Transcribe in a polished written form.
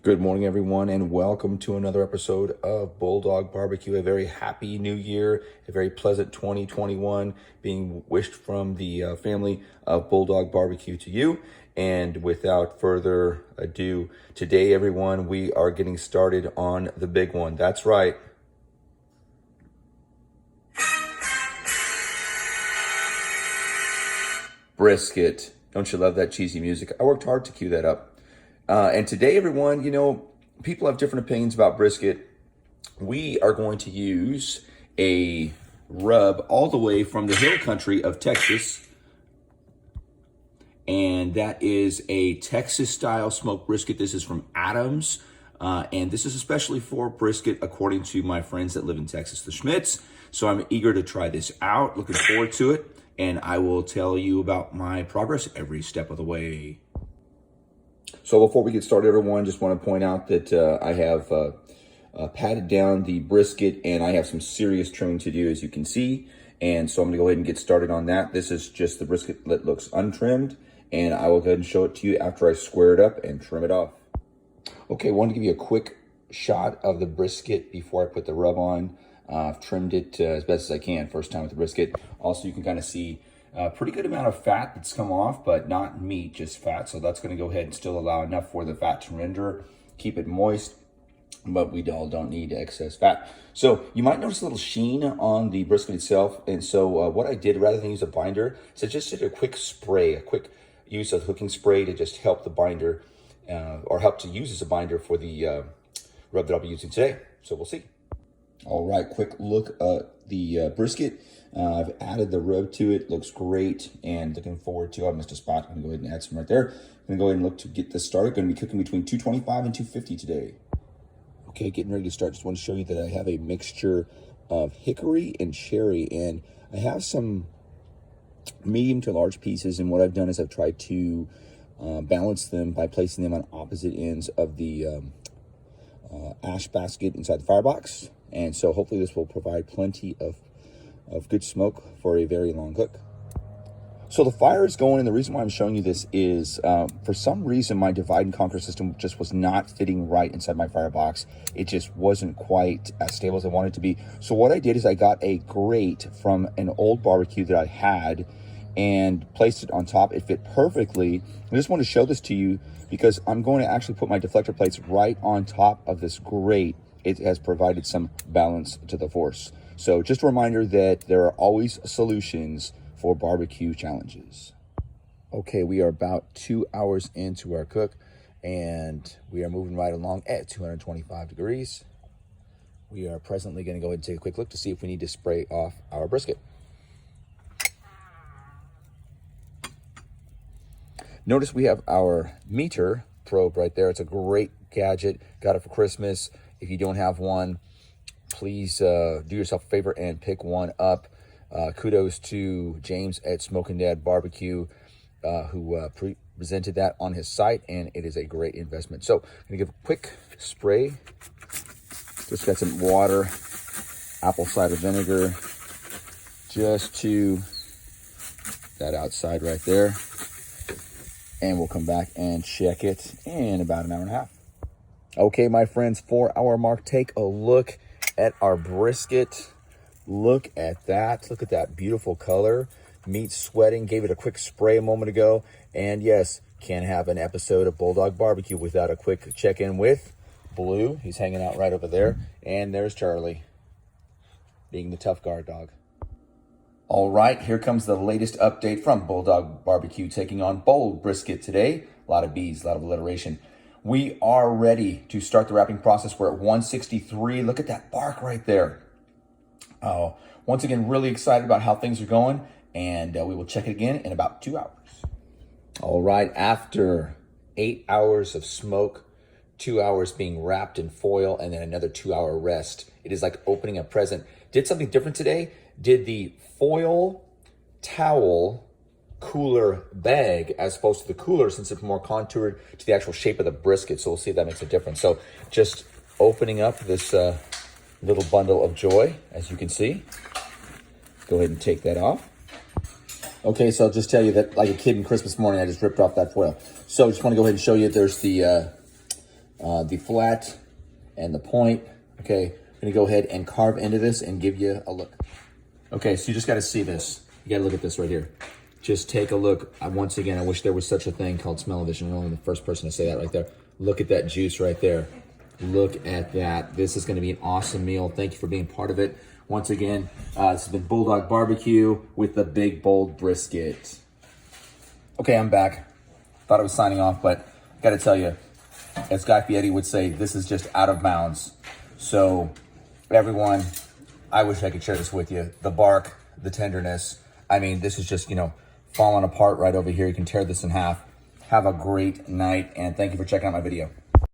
Good morning, everyone, and welcome to another episode of Bulldog BBQ. A very happy new year, a very pleasant 2021 being wished from the family of Bulldog BBQ to you. And without further ado, today, everyone, we are getting started on the big one. That's right. Brisket. Don't you love that cheesy music? I worked hard to cue that up. And today, everyone, people have different opinions about brisket. We are going to use a rub all the way from the hill country of Texas. And that is a Texas-style smoked brisket. This is from Adams. And this is especially for brisket, according to my friends that live in Texas, the Schmitz. So I'm eager to try this out. Looking forward to it. And I will tell you about my progress every step of the way. So before we get started, everyone, just want to point out that I have patted down the brisket and I have some serious trimming to do, as you can see. And so I'm going to go ahead and get started on that. This is just the brisket that looks untrimmed, and I will go ahead and show it to you after I square it up and trim it off. Okay, I wanted to give you a quick shot of the brisket before I put the rub on. I've trimmed it as best as I can, first time with the brisket. Also, you can kind of see a pretty good amount of fat that's come off, but not meat, just fat. So that's going to go ahead and still allow enough for the fat to render, keep it moist, but we all don't need excess fat. So you might notice a little sheen on the brisket itself. And so what I did, rather than use a binder, is I just did a quick spray, a quick use of cooking spray to just help the binder, or help to use as a binder for the rub that I'll be using today. So we'll see. All right, quick look at the brisket. I've added the rub to it. Looks great, and looking forward to it. I missed a spot. I'm going to go ahead and add some right there. I'm going to go ahead and look to get this started. Going to be cooking between 225 and 250 today. Okay, getting ready to start. Just want to show you that I have a mixture of hickory and cherry, and I have some medium to large pieces, and what I've done is I've tried to balance them by placing them on opposite ends of the ash basket inside the firebox. And so hopefully this will provide plenty of good smoke for a very long cook. So the fire is going, and the reason why I'm showing you this is for some reason my divide and conquer system just was not fitting right inside my firebox. It just wasn't quite as stable as I wanted it to be. So what I did is I got a grate from an old barbecue that I had and placed it on top. It fit perfectly. I just want to show this to you because I'm going to actually put my deflector plates right on top of this grate. It has provided some balance to the force. So just a reminder that there are always solutions for barbecue challenges. Okay, we are about 2 hours into our cook, and we are moving right along at 225 degrees. We are presently going to go ahead and take a quick look to see if we need to spray off our brisket. Notice we have our meter probe right there. It's a great gadget. Got it for Christmas. If you don't have one, please do yourself a favor and pick one up. Kudos to James at Smokin' Dad Barbecue, who presented that on his site, and it is a great investment. So I'm going to give a quick spray. Just got some water, apple cider vinegar, just to that outside right there. And we'll come back and check it in about an hour and a half. Okay, my friends, 4 hour mark. Take a look at our brisket. Look at that. Look at that beautiful color. Meat sweating. Gave it a quick spray a moment ago. And yes, can't have an episode of Bulldog BBQ without a quick check-in with Blue. He's hanging out right over there. And there's Charlie, being the tough guard dog. All right, here comes the latest update from Bulldog BBQ, taking on Bold Brisket today. A lot of B's, a lot of alliteration. We are ready to start the wrapping process. We're at 163. Look at that bark right there. Once again, really excited about how things are going, and we will check it again in about 2 hours. All right, after 8 hours of smoke, 2 hours being wrapped in foil, and then another 2 hour rest. It is like opening a present. Did something different today. Did the foil towel cooler bag as opposed to the cooler, since it's more contoured to the actual shape of the brisket. So we'll see if that makes a difference. So just opening up this little bundle of joy, as you can see. Go ahead and take that off. Okay, so I'll just tell you that like a kid in Christmas morning, I just ripped off that foil. So I just want to go ahead and show you there's the the flat and the point. Okay, I'm gonna go ahead and carve into this and give you a look. Okay, so you just gotta see this. You gotta look at this right here. Just take a look. Once again, I wish there was such a thing called smell-o-vision. You're only the first person to say that right there. Look at that juice right there. Look at that. This is gonna be an awesome meal. Thank you for being part of it. Once again, this has been Bulldog BBQ with the big, bold brisket. Okay, I'm back. Thought I was signing off, but I gotta tell you, as Guy Fieri would say, this is just out of bounds. So, everyone, I wish I could share this with you. The bark, the tenderness. I mean, this is just, falling apart right over here. You can tear this in half. Have a great night, and thank you for checking out my video.